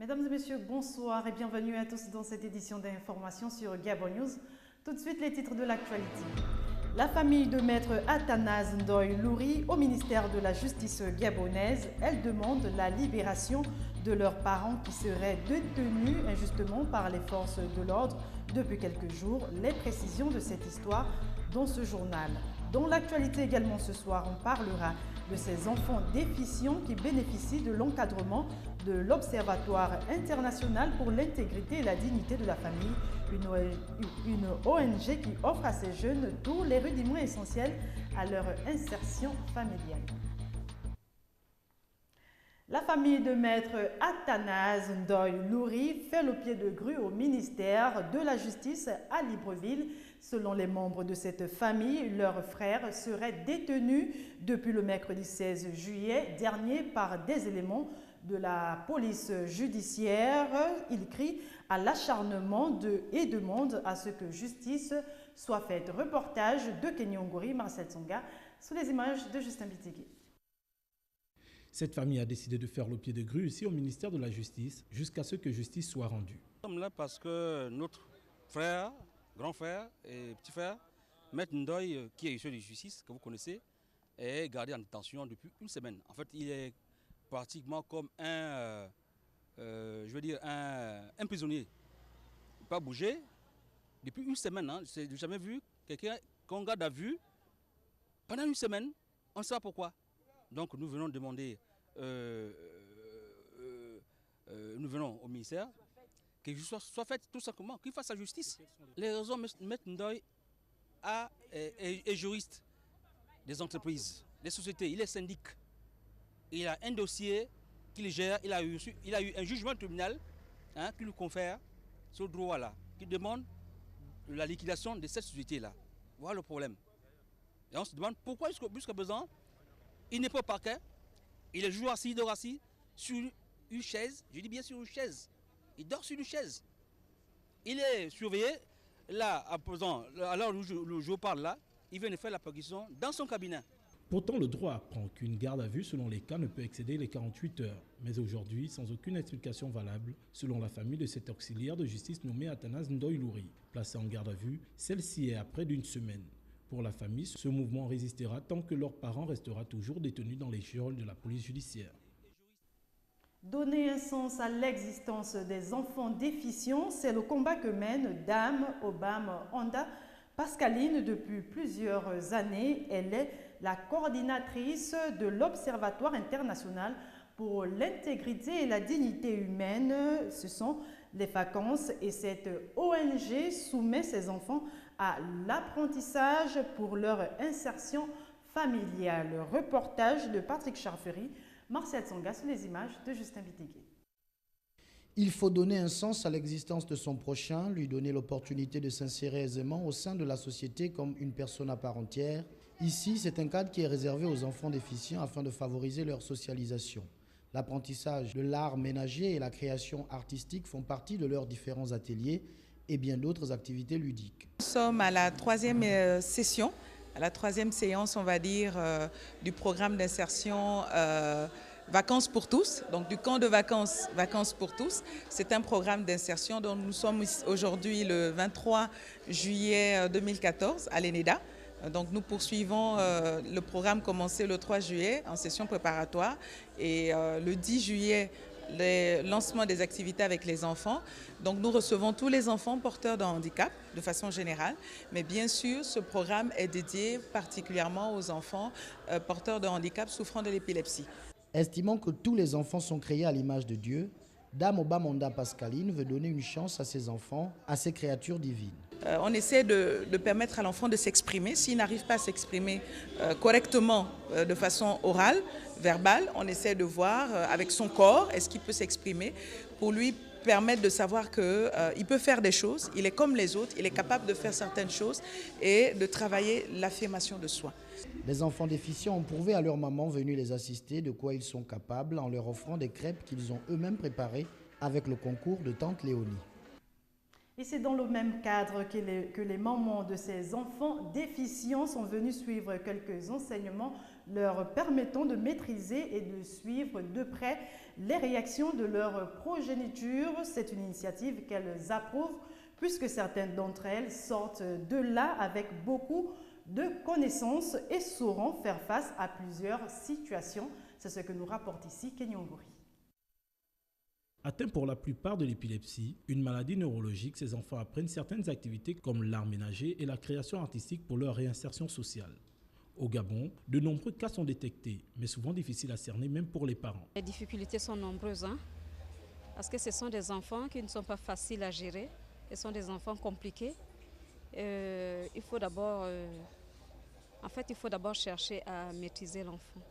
Mesdames et messieurs, bonsoir et bienvenue à tous dans cette édition d'information sur Gabon News. Tout de suite, les titres de l'actualité. La famille de maître Athanase Ndoye Louri au ministère de la Justice gabonaise, elle demande la libération de leurs parents qui seraient détenus injustement par les forces de l'ordre depuis quelques jours. Les précisions de cette histoire dans ce journal. Dans l'actualité également ce soir, on parlera de ces enfants déficients qui bénéficient de l'encadrement de l'Observatoire international pour l'intégrité et la dignité de la famille, une ONG qui offre à ces jeunes tous les rudiments essentiels à leur insertion familiale. La famille de maître Athanase Ndoye Louri fait le pied de grue au ministère de la Justice à Libreville. Selon les membres de cette famille, leur frère serait détenu depuis le mercredi 16 juillet dernier par des éléments de la police judiciaire. Il crie à l'acharnement et demande à ce que justice soit faite. Reportage de Kenyongori, Marcel Tsonga, sous les images de Justin Bitigui. Cette famille a décidé de faire le pied de grue ici au ministère de la Justice jusqu'à ce que justice soit rendue. Nous sommes là parce que notre frère, grand frère et petit frère, Maître Ndoye, qui est issu de justice, que vous connaissez, est gardé en détention depuis une semaine. En fait, il est pratiquement comme un prisonnier. Il n'a pas bougé depuis une semaine. Je n'ai jamais vu quelqu'un qu'on garde à vue pendant une semaine. On ne sait pas pourquoi. Donc nous venons demander, nous venons au ministère que justice soit faite tout simplement, qu'il fasse sa justice. Les raisons, Maître Ndoye est juriste des entreprises, des sociétés, il est syndic. Il a un dossier qu'il gère, il a eu un jugement tribunal qui lui confère ce droit-là, qui demande la liquidation de cette société-là. Voilà le problème. Et on se demande pourquoi jusqu'à présent, il n'est pas au parquet, il est toujours assis, il dort assis sur une chaise, je dis bien sur une chaise. Il dort sur une chaise. Il est surveillé, là, à présent, alors où je parle là, il vient de faire la perquisition dans son cabinet. Pourtant, le droit apprend qu'une garde à vue selon les cas ne peut excéder les 48 heures. Mais aujourd'hui, sans aucune explication valable, selon la famille de cet auxiliaire de justice nommé Athanase Ndoye Louri, placé en garde à vue, celle-ci est à près d'une semaine. Pour la famille, ce mouvement résistera tant que leur parent restera toujours détenu dans les geôles de la police judiciaire. Donner un sens à l'existence des enfants déficients, c'est le combat que mène Dame Obam Honda Pascaline depuis plusieurs années. Elle est la coordinatrice de l'Observatoire international pour l'intégrité et la dignité humaine. Ce sont les vacances et cette ONG soumet ses enfants à l'apprentissage pour leur insertion familiale. Reportage de Patrick Charfery, Marcel Tsonga sous les images de Justin Bitigui. Il faut donner un sens à l'existence de son prochain, lui donner l'opportunité de s'insérer aisément au sein de la société comme une personne à part entière. Ici, c'est un cadre qui est réservé aux enfants déficients afin de favoriser leur socialisation. L'apprentissage de l'art ménager et la création artistique font partie de leurs différents ateliers et bien d'autres activités ludiques. Nous sommes à la troisième session, à la troisième séance, on va dire, du programme d'insertion Vacances pour tous, donc du camp de vacances, Vacances pour tous. C'est un programme d'insertion dont nous sommes aujourd'hui le 23 juillet 2014 à l'ENEDA. Donc nous poursuivons le programme commencé le 3 juillet en session préparatoire et le 10 juillet, le lancement des activités avec les enfants. Donc nous recevons tous les enfants porteurs de handicap de façon générale, mais bien sûr ce programme est dédié particulièrement aux enfants porteurs de handicap souffrant de l'épilepsie. Estimant que tous les enfants sont créés à l'image de Dieu, Dame Obam Honda Pascaline veut donner une chance à ses enfants, à ces créatures divines. On essaie de permettre à l'enfant de s'exprimer. S'il n'arrive pas à s'exprimer correctement de façon orale, verbale, on essaie de voir avec son corps, est-ce qu'il peut s'exprimer pour lui permettre de savoir qu'il peut faire des choses, il est comme les autres, il est capable de faire certaines choses et de travailler l'affirmation de soi. Les enfants déficients ont prouvé à leur maman venue les assister de quoi ils sont capables en leur offrant des crêpes qu'ils ont eux-mêmes préparées avec le concours de tante Léonie. Et c'est dans le même cadre que les mamans de ces enfants déficients sont venus suivre quelques enseignements leur permettant de maîtriser et de suivre de près les réactions de leur progéniture. C'est une initiative qu'elles approuvent puisque certaines d'entre elles sortent de là avec beaucoup de connaissances et sauront faire face à plusieurs situations. C'est ce que nous rapporte ici Kenyongori. Atteints pour la plupart de l'épilepsie, une maladie neurologique, ces enfants apprennent certaines activités comme l'art ménager et la création artistique pour leur réinsertion sociale. Au Gabon, de nombreux cas sont détectés, mais souvent difficiles à cerner même pour les parents. Les difficultés sont nombreuses, parce que ce sont des enfants qui ne sont pas faciles à gérer, ce sont des enfants compliqués. Il faut d'abord chercher à maîtriser l'enfant.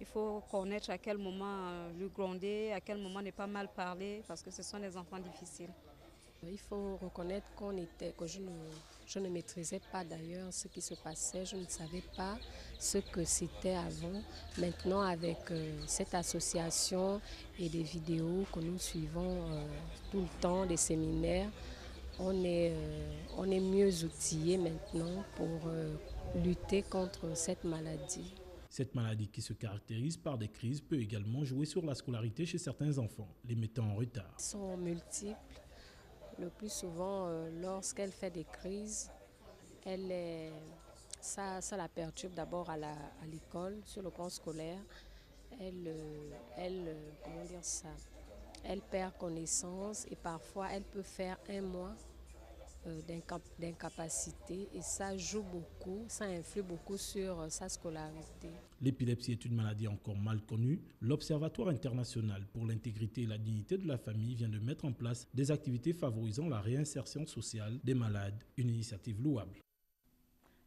Il faut connaître à quel moment lui gronder, à quel moment ne pas mal parler, parce que ce sont des enfants difficiles. Il faut reconnaître que je ne maîtrisais pas d'ailleurs ce qui se passait, je ne savais pas ce que c'était avant. Maintenant, avec cette association et des vidéos que nous suivons tout le temps, des séminaires, on est mieux outillés maintenant pour lutter contre cette maladie. Cette maladie qui se caractérise par des crises peut également jouer sur la scolarité chez certains enfants, les mettant en retard. Ils sont multiples. Le plus souvent, lorsqu'elle fait des crises, ça la perturbe d'abord à l'école, sur le plan scolaire. Elle perd connaissance et parfois elle peut faire 1 mois d'incapacité et ça joue beaucoup, ça influe beaucoup sur sa scolarité. L'épilepsie est une maladie encore mal connue. L'Observatoire international pour l'intégrité et la dignité de la famille vient de mettre en place des activités favorisant la réinsertion sociale des malades, une initiative louable.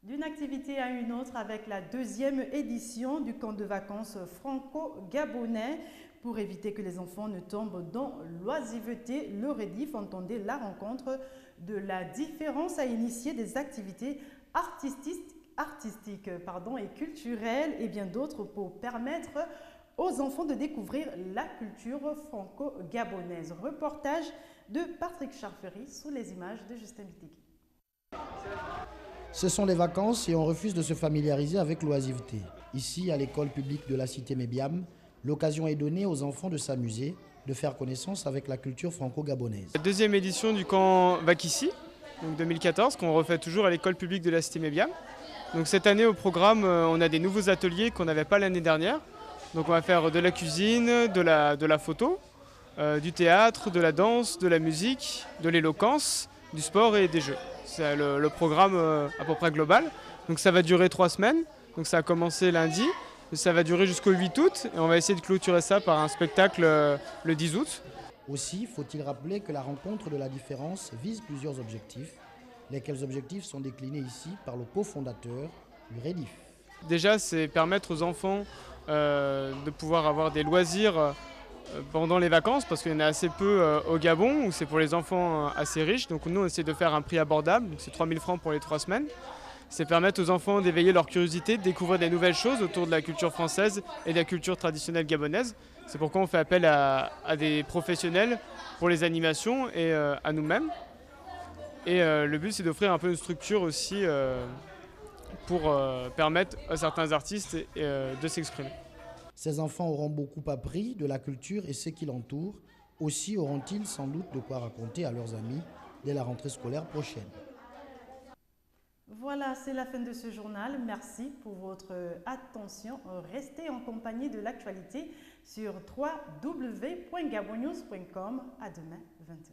D'une activité à une autre avec la 2e édition du camp de vacances franco-gabonais. Pour éviter que les enfants ne tombent dans l'oisiveté, le REDIF entendait la rencontre de la différence à initier des activités artistiques et culturelles et bien d'autres pour permettre aux enfants de découvrir la culture franco-gabonaise. Reportage de Patrick Charfery sous les images de Justin Bitegui. Ce sont les vacances et on refuse de se familiariser avec l'oisiveté. Ici, à l'école publique de la cité Mébiam, l'occasion est donnée aux enfants de s'amuser, de faire connaissance avec la culture franco-gabonaise. La 2e édition du camp Vakissi, donc 2014, qu'on refait toujours à l'école publique de la cité Mébiam. Donc cette année au programme, on a des nouveaux ateliers qu'on n'avait pas l'année dernière. Donc on va faire de la cuisine, de la photo, du théâtre, de la danse, de la musique, de l'éloquence, du sport et des jeux. C'est le programme à peu près global. Donc ça va durer 3 semaines. Donc ça a commencé lundi. Ça va durer jusqu'au 8 août et on va essayer de clôturer ça par un spectacle le 10 août. Aussi, faut-il rappeler que la rencontre de la différence vise plusieurs objectifs, lesquels objectifs sont déclinés ici par le cofondateur du REDIF. Déjà, c'est permettre aux enfants de pouvoir avoir des loisirs pendant les vacances, parce qu'il y en a assez peu au Gabon, où c'est pour les enfants assez riches. Donc nous, on essaie de faire un prix abordable, donc c'est 3 000 francs pour les 3 semaines. C'est permettre aux enfants d'éveiller leur curiosité, de découvrir des nouvelles choses autour de la culture française et de la culture traditionnelle gabonaise. C'est pourquoi on fait appel à des professionnels pour les animations et à nous-mêmes. Et le but, c'est d'offrir un peu une structure aussi pour permettre à certains artistes de s'exprimer. Ces enfants auront beaucoup appris de la culture et ce qui l'entoure. Aussi auront-ils sans doute de quoi raconter à leurs amis dès la rentrée scolaire prochaine. Voilà, c'est la fin de ce journal. Merci pour votre attention. Restez en compagnie de l'actualité sur www.gabonnews.com. À demain, 20h.